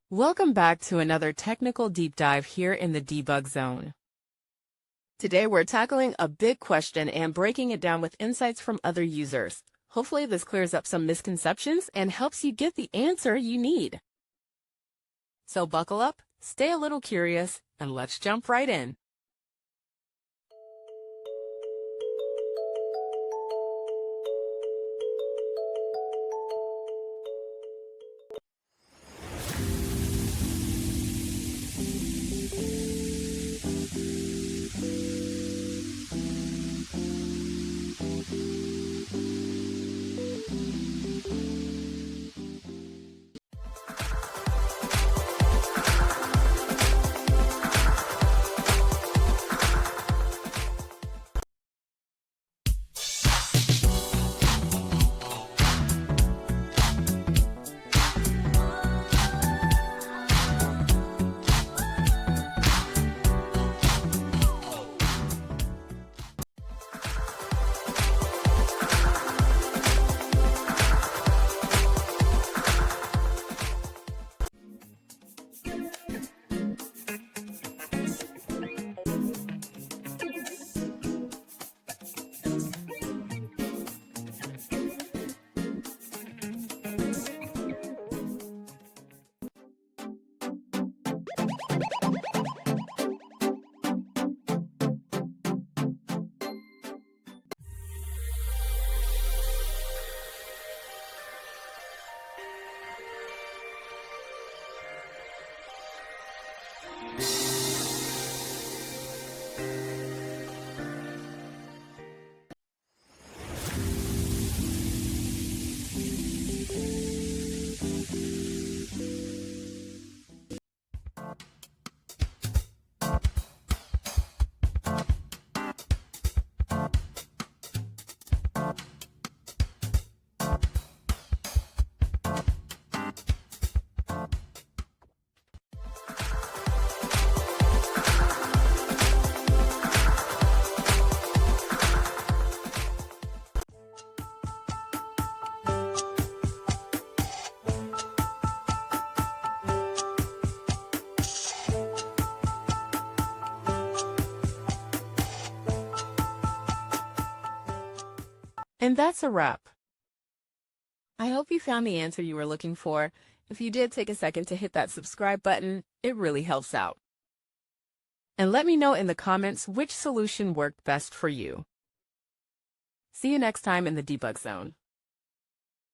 Welcome back to another technical deep dive here in the debug zone. Today we're tackling a big question and breaking it down with insights from other users. Hopefully this clears up some misconceptions and helps you get the answer you need. So buckle up, stay a little curious, and let's jump right in. And that's a wrap. I hope you found the answer you were looking for. If you did, take a second to hit that subscribe button. It really helps out. And let me know in the comments which solution worked best for you. See you next time in the debug zone.